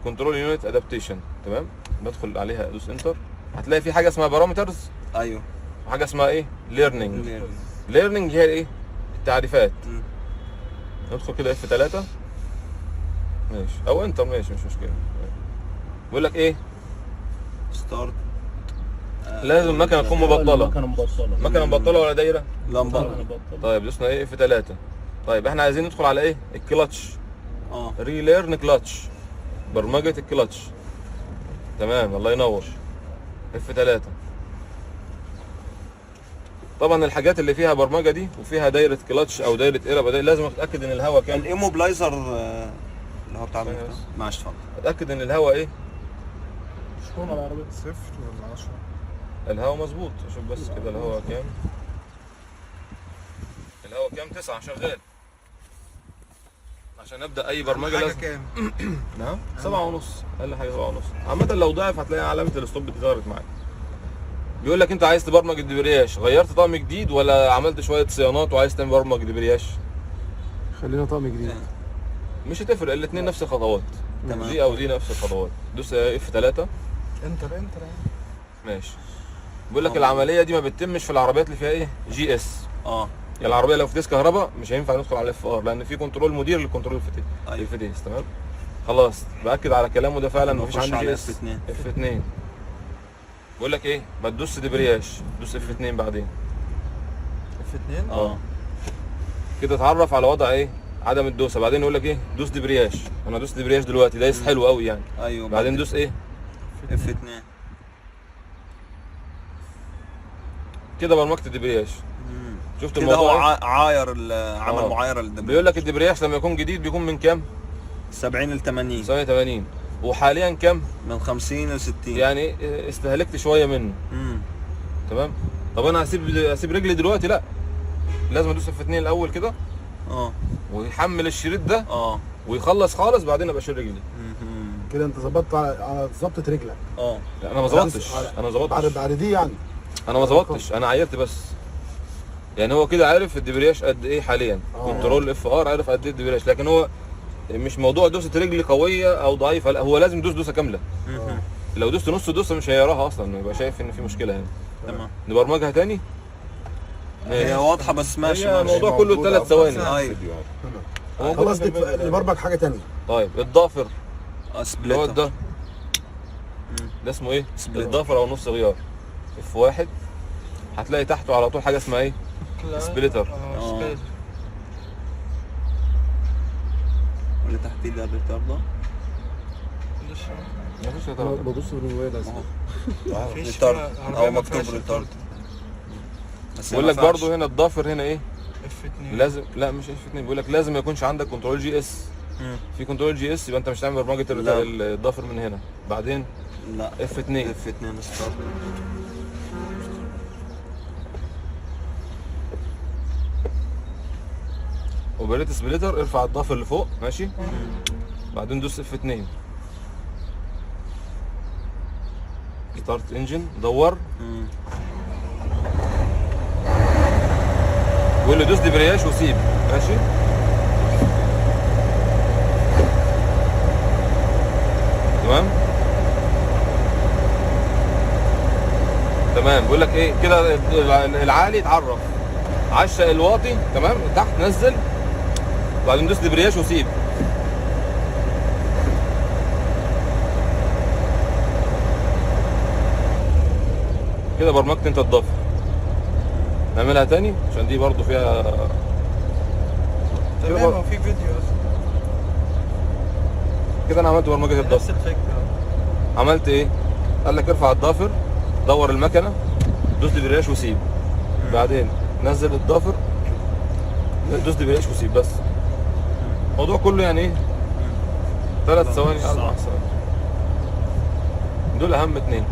كنترول يونت ادابتيشن. تمام، بدخل عليها ادوس انتر، هتلاقي في حاجه اسمها بارامترز. ايوه. وحاجه اسمها ايه؟ ليرنينج. ليرنينج هي ايه؟ التعريفات. ندخل كده اف 3 ماشي، او انتر ماشي، مش مشكله. بيقول لك ايه؟ ستارت. لازم المكنه تكون مبطله. مكنه مبطله ولا دايره؟ لا مبطل. طيب دوسنا ايه؟ اف 3. طيب احنا عايزين ندخل على ايه؟ الكلاتش. ريليرن كلاتش، برمجه الكلاتش. تمام، الله ينور. اف 3. طبعا الحاجات اللي فيها برمجه دي وفيها دايره كلاتش او دايره قرب لازم اتاكد ان الهواء كام. الايموبلايزر اللي هو بتاع المكنه. معلش اتفضل. اتاكد ان الهواء ايه؟ شكون العربية 0 ولا 10؟ الهواء مظبوط. شوف بس كده الهواء كام. الهواء كام؟ 9 شغال. عشان ابدا اي برمجه لازم كام؟ نعم 7.5 اقل حاجه 7.5. عامه لو ضعف هتلاقي علامه الستوب دي ظهرت معاك. بيقول لك انت عايز تبرمج الدبرياج، غيرت طقم جديد ولا عملت شويه صيانات وعايز تبرمج الدبرياج؟ خلينا طقم جديد. مش هتفرق، الاثنين نفس الخطوات. تمام. دي او دي نفس الخطوات. دوس اف 3 انتر ماشي. بيقول لك العمليه دي ما بتتمش في العربيات اللي فيها ايه؟ جي اس. يعني العربيه لو فتيس كهرباء مش هينفع ندخل على اف ار، لان في كنترول مدير للكنترول الفتيس. أيوة. الفتيس. تمام خلاص، باكد على كلامه ده فعلا مفيش عندي جي اس. F2. اف 2. بيقول لك ايه؟ ما تدوس دبرياج، دوس اف 2 بعدين. اف 2 كده اتعرف على وضع ايه؟ عدم الدوسه. بعدين يقول لك ايه؟ دوس دبرياج. انا دوس دبرياج دلوقتي، دايس حلو قوي يعني. ايوه. بعدين دوس ايه؟ اف 2. كده برمجت الدبرياج. شفت كده هو الموضوع؟ عاير عمل معايره للدبرياج. بيقول لك الدبرياج لما يكون جديد بيكون من كام؟ 70 ل 80. 80. وحاليا كام؟ من 50 ل 60. يعني استهلكت شويه منه. تمام. طب انا هسيب رجلي دلوقتي؟ لا، لازم ادوس اف 2 الاول كده. ويحمل الشريط ده. ويخلص خالص، بعدين ابقى اشيل رجلي. كده انت ظبطت على ظبطه رجلك. لا انا ما ظبطتش. بعد دي يعني انا ما ظبطتش، انا عايرت بس. يعني هو كده عارف الدبرياج قد ايه حاليا. كنترول اف ار عارف قد ايه الدبرياج، لكن هو مش موضوع دوسه رجلي قويه او ضعيفه، لا هو لازم يدوس دوسه كامله. لو دوست نص دوسه مش هيراها اصلا، يبقى شايف ان في مشكله هنا. تمام. نبرمجها تاني. هي واضحه بس ماشي. هي الموضوع كله 3 ثواني. ايوه. خلاص نبرمج حاجه ثانيه. طيب الضافر اللي هو سبليتر. ده اسمه ايه؟ الضافر او نص غيار. اف 1 هتلاقي تحته على طول حاجه اسمها ايه؟ سبليتر. واللي تحتيه ده الريتارد. مفيش ريتارد. بدوس بالموبايل اصلا. ريتارد او مكتوب ريتارد. بيقول لك برضه هنا الضافر هنا ايه؟ اف 2. لازم، لا مش اف 2، بيقول لك لازم ما يكونش عندك كنترول جي اس. في كنترول جي اس يبقى انت مش هتعمل برمجه الضافر من هنا. بعدين لا اف 2. اف 2 ستارت. اوبريت سبليتر، ارفع الضافر لفوق ماشي. بعدين دوس اف 2. ستارت انجن، دور. بيقول له دوس دبرياج وسيب ماشي. تمام. بيقول لك ايه كده؟ العالي اتعرف، عشق الواطي. تمام. تحت نزل، وبعدين دوس دبرياج وسيب. كده برمجت انت الضافر. نعملها تاني عشان دي برضو فيها. تمام. في فيديو كده انا عملت برمجه الضافر. نفس الفكره. عملت ايه؟ قال لك ارفع الضافر، دور المكنه، دوس دبرياج وسيب. بعدين نزل الضافر، دوس دبرياج وسيب. بس الموضوع كله يعني ايه؟ 3 ثواني 4 ثواني. دول اهم 2.